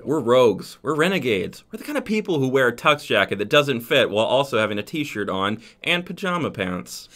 We're rogues. We're renegades. We're the kind of people who wear a tux jacket that doesn't fit while also having a t-shirt on and pajama pants.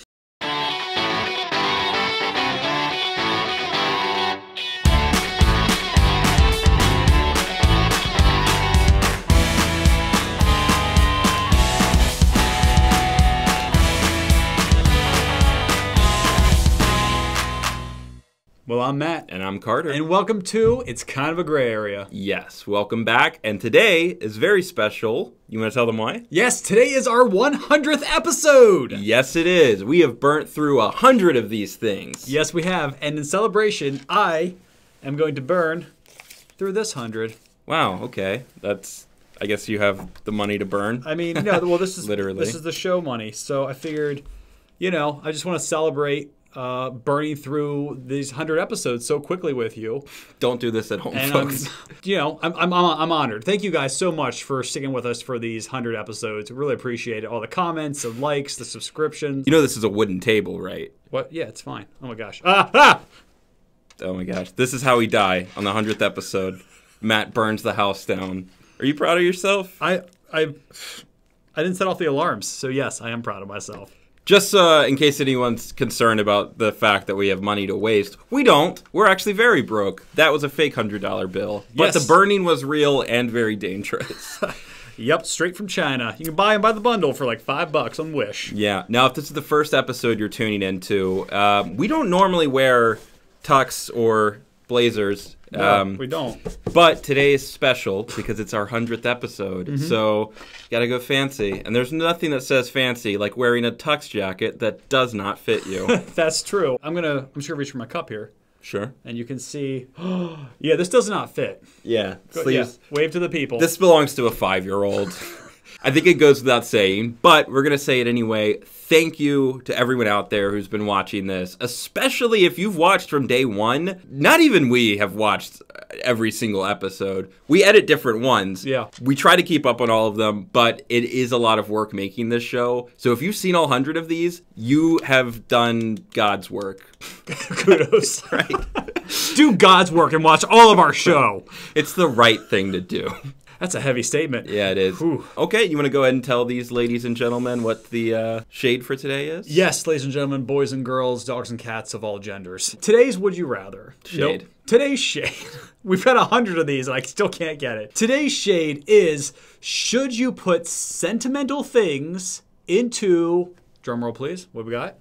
Well, I'm Matt. And I'm Carter. And welcome to It's Kind of a Gray Area. Yes, welcome back. And today is very special. You want to tell them why? Yes, today is our 100th episode. Yes, it is. We have burnt through 100 of these things. Yes, we have. And in celebration, I am going to burn through this 100. Wow, okay. That's, I guess you have the money to burn. I mean, no, well, this is literally. This is the show money. So I figured, you know, I just want to celebrate burning through these 100 episodes so quickly with you. Don't do this at home, and folks. I'm honored. Thank you guys so much for sticking with us for these 100 episodes. We really appreciate it. All the comments, the likes, the subscriptions. You know this is a wooden table, right? What? Yeah, it's fine. Oh my gosh. Ah! Oh my gosh. This is how we die on the 100th episode. Matt burns the house down. Are you proud of yourself? I didn't set off the alarms, so yes, I am proud of myself. Just in case anyone's concerned about the fact that we have money to waste, we don't. We're actually very broke. That was a fake $100 bill. But Yes. the burning was real and very dangerous. Yep, straight from China. You can buy them by the bundle for like $5 on Wish. Yeah. Now, if this is the first episode you're tuning into, we don't normally wear tux or blazers. No, we don't. But today is special because it's our 100th episode. So, gotta go fancy. And there's nothing that says fancy like wearing a tux jacket that does not fit you. That's true. I'm just gonna reach for my cup here. Sure. And you can see, yeah, this does not fit. Yeah. Sleeves. Yeah, wave to the people. This belongs to a 5-year-old. I think it goes without saying, but we're going to say it anyway. Thank you to everyone out there who's been watching this, especially if you've watched from day one. Not even we have watched every single episode. We edit different ones. Yeah. We try to keep up on all of them, but it is a lot of work making this show. So if you've seen all 100 of these, you have done God's work. Kudos. Right? Do God's work and watch all of our show. It's the right thing to do. That's a heavy statement. Yeah, it is. Whew. Okay, you want to go ahead and tell these ladies and gentlemen what the shade for today is? Yes, ladies and gentlemen, boys and girls, dogs and cats of all genders. Today's Would You Rather. Shade. Nope. Today's shade. We've had 100 of these and I still can't get it. Today's shade is, should you put sentimental things into, drumroll please, what we got?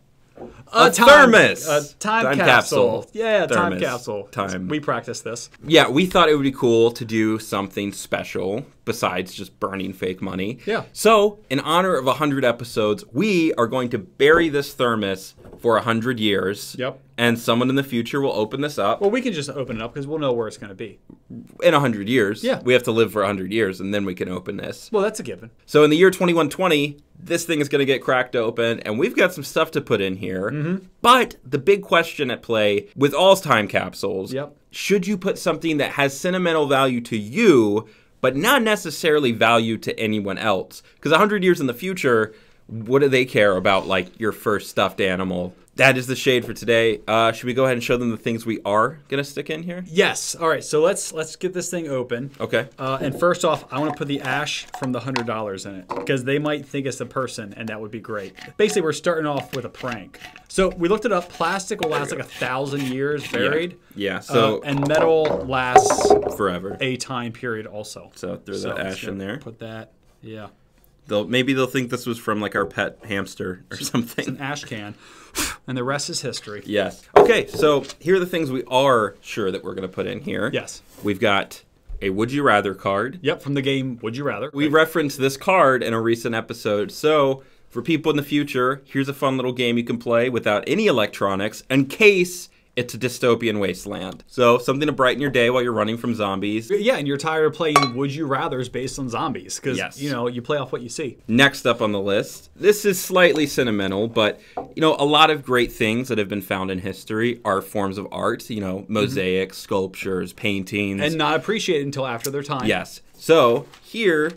A thermos. A time capsule. Yeah, time capsule. We practiced this. Yeah, we thought it would be cool to do something special besides just burning fake money. Yeah. So, in honor of 100 episodes, we are going to bury this thermos for 100 years. Yep. And someone in the future will open this up. Well, we can just open it up because we'll know where it's going to be. In 100 years. Yeah. We have to live for 100 years, and then we can open this. Well, that's a given. So in the year 2120, this thing is going to get cracked open, and we've got some stuff to put in here. But the big question at play with all time capsules, should you put something that has sentimental value to you, but not necessarily value to anyone else? Because 100 years in the future, what do they care about, like, your first stuffed animal? That is the shade for today. Should we go ahead and show them the things we are going to stick in here? Yes. All right. So let's get this thing open. Okay. And first off, I want to put the ash from the $100 in it because they might think it's a person, and that would be great. Basically, we're starting off with a prank. So we looked it up. Plastic will last like 1,000 years buried. Yeah. So and metal lasts forever. A time period also. So throw that ash in there. Put that. Yeah. Maybe they'll think this was from like our pet hamster or something. It's an ash can. And the rest is history. Yes. Okay, so here are the things we are sure that we're going to put in here. Yes. We've got a Would You Rather card. Yep, from the game Would You Rather. We referenced this card in a recent episode. So for people in the future, here's a fun little game you can play without any electronics in case it's a dystopian wasteland. So something to brighten your day while you're running from zombies. Yeah, and you're tired of playing Would You Rathers based on zombies because, you know, you play off what you see. Next up on the list, this is slightly sentimental, but, you know, a lot of great things that have been found in history are forms of art, you know, mosaics, sculptures, paintings. And not appreciated until after their time. Yes. So here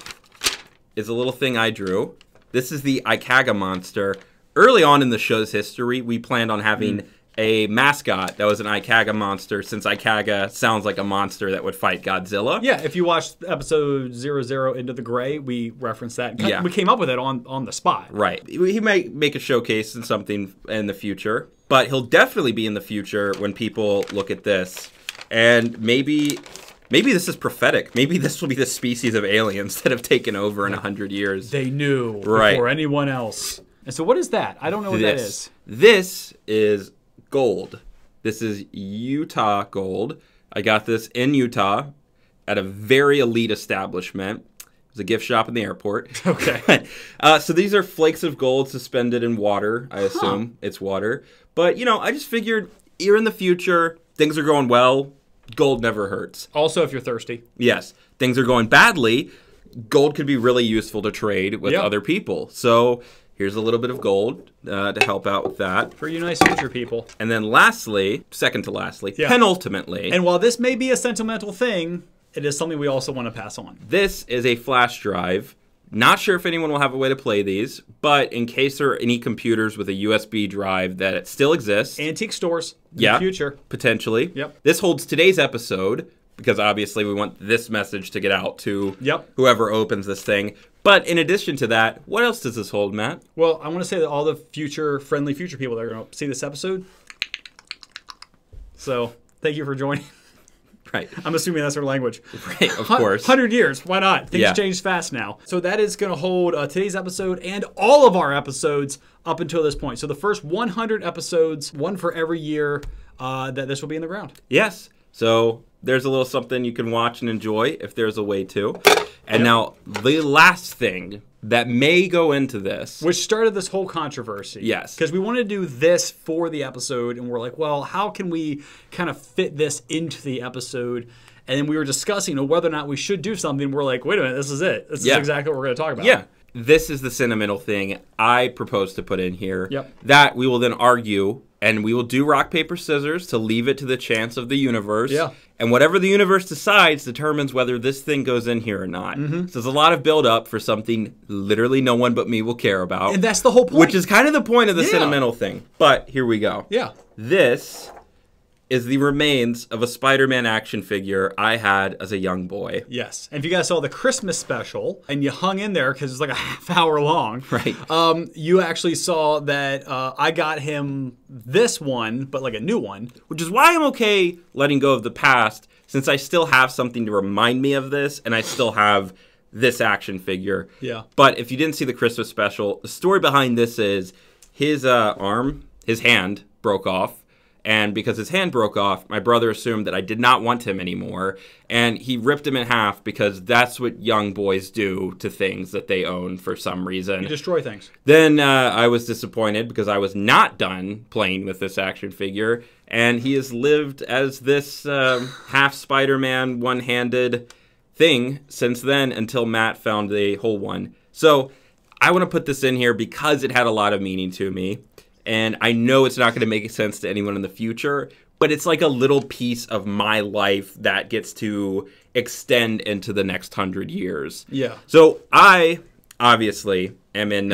is a little thing I drew. This is the IKAGA monster. Early on in the show's history, we planned on having a mascot that was an IKAGA monster, since IKAGA sounds like a monster that would fight Godzilla. Yeah, if you watched episode 00 Into the Gray, we referenced that. Yeah. We came up with it on the spot. Right. He might make a showcase in something in the future, but he'll definitely be in the future when people look at this. And maybe this is prophetic. Maybe this will be the species of aliens that have taken over in 100 years. They knew before anyone else. And so what is that? I don't know what that is. This is gold. This is Utah gold. I got this in Utah at a very elite establishment. It was a gift shop in the airport. Okay. So these are flakes of gold suspended in water. I assume it's water. But, you know, I just figured you're in the future. Things are going well. Gold never hurts. Also, if you're thirsty. Yes. Things are going badly. Gold could be really useful to trade with other people. So here's a little bit of gold to help out with that. For you nice future people. And then lastly, second to lastly, penultimately. And while this may be a sentimental thing, it is something we also want to pass on. This is a flash drive. Not sure if anyone will have a way to play these, but in case there are any computers with a USB drive that it still exists. Antique stores in the future. Potentially. Yep. This holds today's episode, because obviously we want this message to get out to whoever opens this thing. But in addition to that, what else does this hold, Matt? Well, I want to say that all the friendly future people that are going to see this episode. So, thank you for joining. Right. I'm assuming that's their language. Right, of course. 100 years. Why not? Things change fast now. So that is going to hold today's episode and all of our episodes up until this point. So the first 100 episodes, one for every year, that this will be in the ground. Yes. So there's a little something you can watch and enjoy if there's a way to. And now the last thing that may go into this, which started this whole controversy. Yes. Because we wanted to do this for the episode, and we're like, well, how can we kind of fit this into the episode? And then we were discussing whether or not we should do something. We're like, wait a minute, this is it. This is exactly what we're going to talk about. Yeah. This is the sentimental thing I propose to put in here. Yep. That we will then argue, and we will do rock, paper, scissors to leave it to the chance of the universe. Yeah. And whatever the universe decides determines whether this thing goes in here or not. So there's a lot of build-up for something literally no one but me will care about. And that's the whole point. Which is kind of the point of the sentimental thing. But here we go. Yeah. This is the remains of a Spider-Man action figure I had as a young boy. Yes. And if you guys saw the Christmas special and you hung in there because it's like a half hour long, right? You actually saw that I got him this one, but like a new one. Which is why I'm okay letting go of the past, since I still have something to remind me of this, and I still have this action figure. Yeah. But if you didn't see the Christmas special, the story behind this is his his hand broke off. And because his hand broke off, my brother assumed that I did not want him anymore. And he ripped him in half because that's what young boys do to things that they own for some reason. You destroy things. Then I was disappointed because I was not done playing with this action figure. And he has lived as this half Spider-Man, one-handed thing since then until Matt found the whole one. So I want to put this in here because it had a lot of meaning to me. And I know it's not going to make sense to anyone in the future, but it's like a little piece of my life that gets to extend into the next 100 years. Yeah. So I, obviously, am in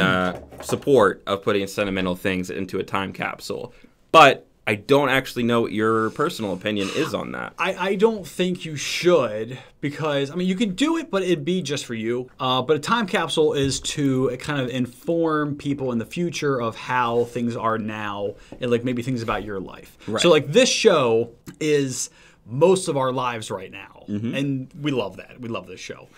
support of putting sentimental things into a time capsule. But I don't actually know what your personal opinion is on that. I don't think you should, because, I mean, you can do it, but it'd be just for you. But a time capsule is to kind of inform people in the future of how things are now and, like, maybe things about your life. Right. So, like, this show is most of our lives right now. And we love that. We love this show.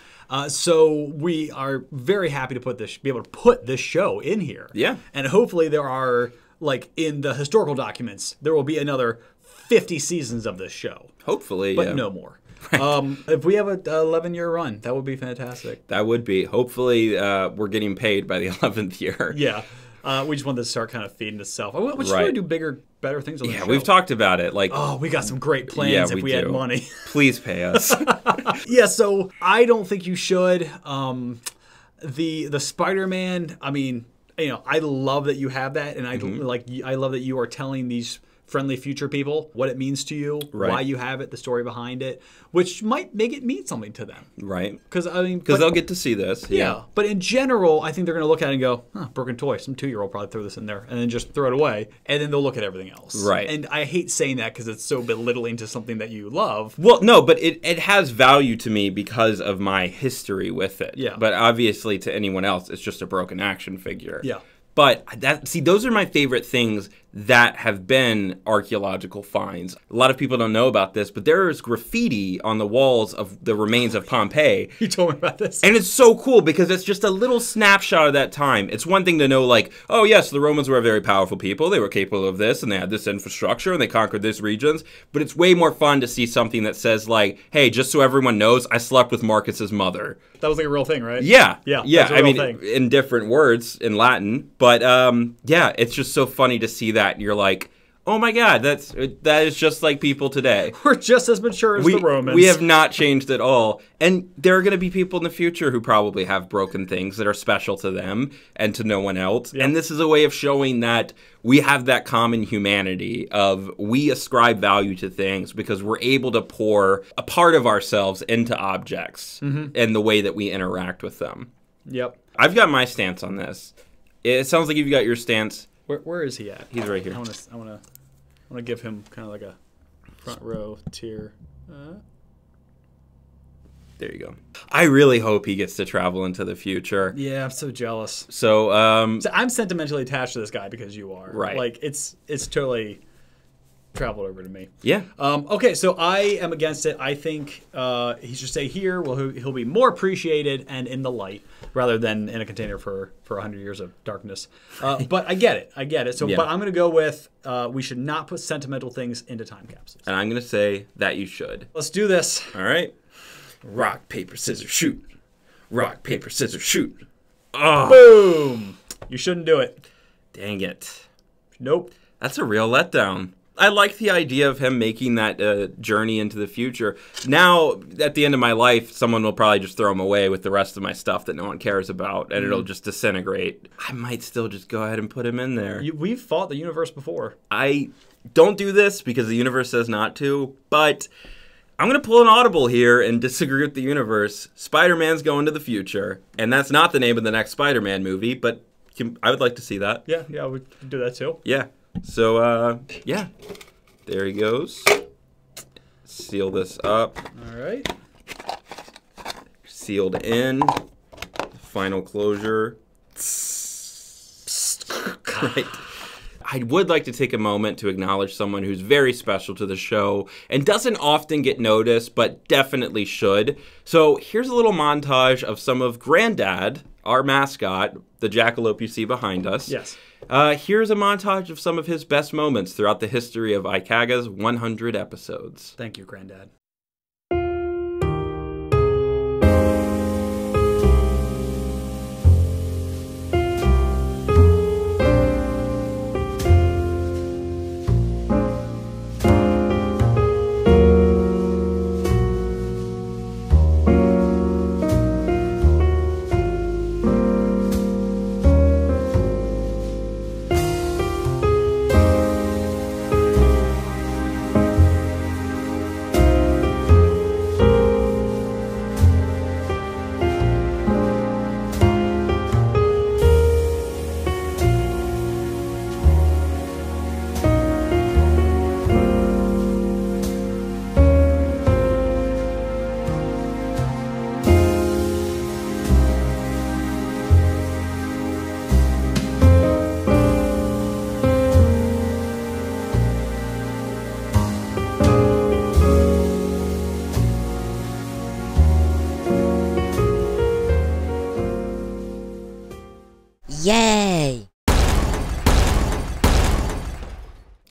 So we are very happy to be able to put this show in here. Yeah. And hopefully there are, like, in the historical documents, there will be another 50 seasons of this show. Hopefully, but no more. If we have an 11-year run, that would be fantastic. That would be. Hopefully, we're getting paid by the 11th year. Yeah. We just wanted to start kind of feeding itself. We just want to do bigger, better things on the show. Yeah, we've talked about it. Like, oh, we got some great plans if we had money. Please pay us. Yeah, so I don't think you should. The Spider-Man, I mean, you know, I love that you have that, and I love that you are telling these friendly future people, what it means to you, why you have it, the story behind it, which might make it mean something to them. Right. Because they'll get to see this. Yeah. But in general, I think they're going to look at it and go, broken toy. Some 2-year-old probably threw this in there, and then just throw it away. And then they'll look at everything else. Right. And I hate saying that because it's so belittling to something that you love. Well, no, but it has value to me because of my history with it. Yeah. But obviously to anyone else, it's just a broken action figure. Yeah. But those are my favorite things that have been archaeological finds. A lot of people don't know about this, but there is graffiti on the walls of the remains of Pompeii. You told me about this. And it's so cool because it's just a little snapshot of that time. It's one thing to know, like, oh, yes, the Romans were a very powerful people. They were capable of this, and they had this infrastructure, and they conquered this regions. But it's way more fun to see something that says, like, hey, just so everyone knows, I slept with Marcus's mother. That was like a real thing, right? Yeah. Yeah. Yeah. I mean, thing. In different words in Latin. But, yeah, it's just so funny to see that. And you're like, oh my God, that is just like people today. We're just as mature as the Romans. We have not changed at all. And there are going to be people in the future who probably have broken things that are special to them and to no one else. Yep. And this is a way of showing that we have that common humanity of we ascribe value to things because we're able to pour a part of ourselves into objects and the way that we interact with them. Yep. I've got my stance on this. It sounds like you've got your stance. Where is he at? He's right here. I want to give him kind of like a front row tier. There you go. I really hope he gets to travel into the future. Yeah, I'm so jealous. So I'm sentimentally attached to this guy because you are. Right. Like it's totally traveled over to me. Yeah. Okay, so I am against it. I think he should stay here. Well, he'll be more appreciated and in the light rather than in a container for 100 years of darkness. But I get it. So, but I'm going to go with we should not put sentimental things into time capsules. And I'm going to say that you should. Let's do this. All right. Rock, paper, scissors, shoot. Rock, paper, scissors, shoot. Oh. Boom. You shouldn't do it. Dang it. Nope. That's a real letdown. I like the idea of him making that journey into the future. Now, at the end of my life, someone will probably just throw him away with the rest of my stuff that no one cares about, and it'll just disintegrate. I might still just go ahead and put him in there. We've fought the universe before. I don't do this because the universe says not to, but I'm going to pull an audible here and disagree with the universe. Spider-Man's going to the future, and that's not the name of the next Spider-Man movie, but I would like to see that. Yeah, we could do that too. Yeah. So, yeah, there he goes. Seal this up. All right. Sealed in. Final closure. Right. I would like to take a moment to acknowledge someone who's very special to the show and doesn't often get noticed, but definitely should. So here's a little montage of some of Granddad, our mascot, the jackalope you see behind us. Yes. Here's a montage of some of his best moments throughout the history of IKAGA's 100 episodes. Thank you, Granddad. Yay!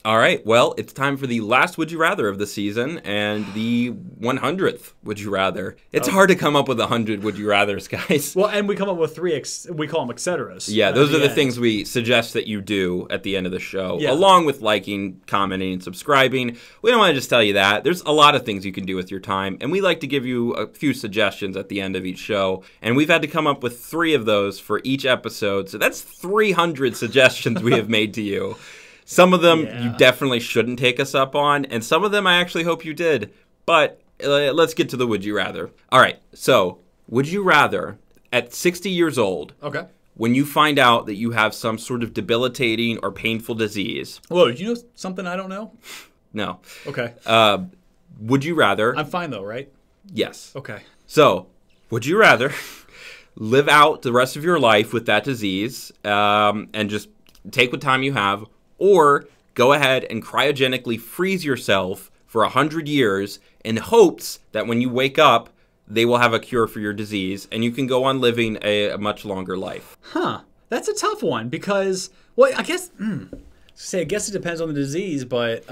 All right, well, it's time for the last Would You Rather of the season and the 100th Would You Rather. It's hard to come up with 100 Would You Rathers, guys. Well, and we come up with three, we call them et ceteras. Yeah, those are the things we suggest that you do at the end of the show, Yeah. along with liking, commenting, and subscribing. We don't want to just tell you that. There's a lot of things you can do with your time, and we like to give you a few suggestions at the end of each show, and we've had to come up with 3 of those for each episode, so that's 300 suggestions we have made to you. Some of them you definitely shouldn't take us up on, and some of them I actually hope you did. But let's get to the would you rather. All right, so would you rather at 60 years old, when you find out that you have some sort of debilitating or painful disease. Whoa, did you know something I don't know? No. Okay. Would you rather... I'm fine though, right? Yes. Okay. So, would you rather live out the rest of your life with that disease and just take what time you have, or go ahead and cryogenically freeze yourself for 100 years in hopes that when you wake up, they will have a cure for your disease and you can go on living a much longer life? Huh. That's a tough one because, well, I guess, I guess it depends on the disease, but,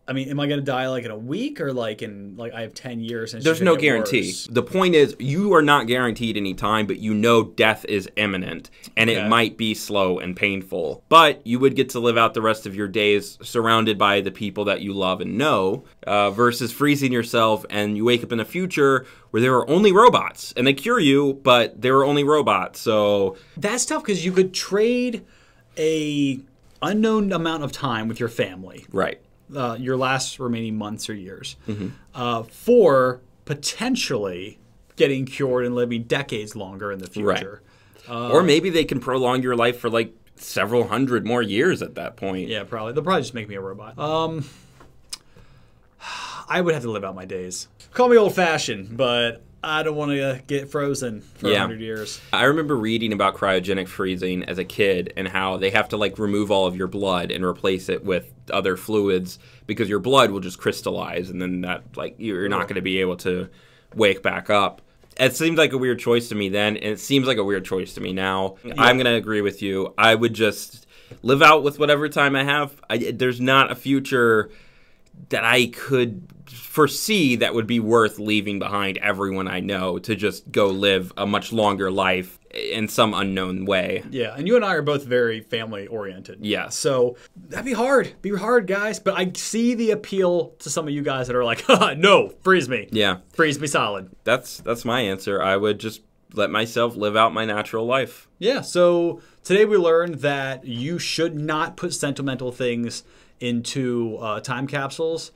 I mean, am I going to die like in a week or like in, like I have 10 years? And there's no guarantee. Worse? The point is you are not guaranteed any time, but you know death is imminent and it might be slow and painful. But you would get to live out the rest of your days surrounded by the people that you love and know versus freezing yourself and you wake up in the future where there are only robots and they cure you, but there are only robots. So that's tough because you could trade a unknown amount of time with your family. Right. Your last remaining months or years for potentially getting cured and living decades longer in the future. Right. Or maybe they can prolong your life for like several hundred more years at that point. Yeah, probably. They'll probably just make me a robot. I would have to live out my days. Call me old-fashioned, but I don't want to get frozen for 100 years. I remember reading about cryogenic freezing as a kid and how they have to like remove all of your blood and replace it with other fluids because your blood will just crystallize and then that like you're not going to be able to wake back up. It seemed like a weird choice to me then, and it seems like a weird choice to me now. Yeah. I'm going to agree with you. I would just live out with whatever time I have. There's not a future that I could foresee that would be worth leaving behind everyone I know to just go live a much longer life in some unknown way. Yeah, and you and I are both very family-oriented. Yeah. So that'd be hard. Be hard, guys. But I see the appeal to some of you guys that are like, no, freeze me. Yeah. Freeze me solid. That's my answer. I would just let myself live out my natural life. Yeah, so today we learned that you should not put sentimental things into time capsules,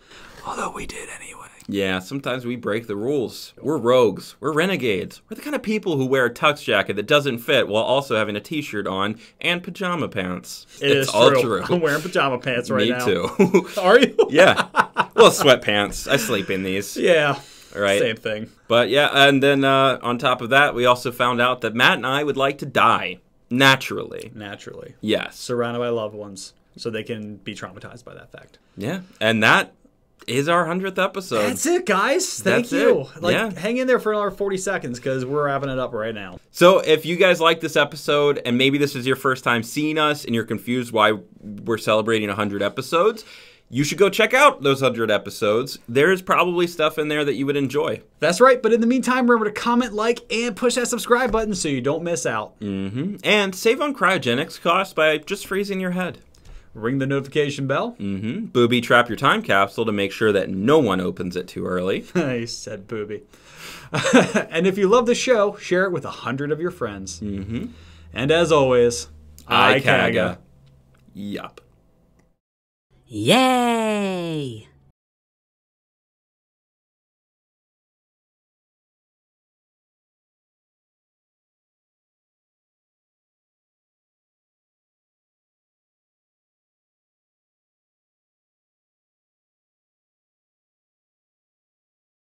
although we did anyway. Yeah, sometimes we break the rules. We're rogues. We're renegades. We're the kind of people who wear a tux jacket that doesn't fit while also having a t-shirt on and pajama pants. It's all true. I'm wearing pajama pants right now. Me too. Are you? Yeah. Well, sweatpants. I sleep in these. Yeah. Right. Same thing. But yeah, and then on top of that, we also found out that Matt and I would like to die naturally. Naturally. Yes. Surrounded by loved ones so they can be traumatized by that fact. Yeah. And that is our 100th episode. That's it, guys. Thank you. Hang in there for another 40 seconds because we're wrapping it up right now. So if you guys like this episode and maybe this is your first time seeing us and you're confused why we're celebrating 100 episodes, you should go check out those 100 episodes. There's probably stuff in there that you would enjoy. That's right. But in the meantime, remember to comment, like, and push that subscribe button so you don't miss out. And save on cryogenics costs by just freezing your head. Ring the notification bell. Booby trap your time capsule to make sure that no one opens it too early. He said booby. And if you love the show, share it with 100 of your friends. And as always, IKAGA. Yup. Yay!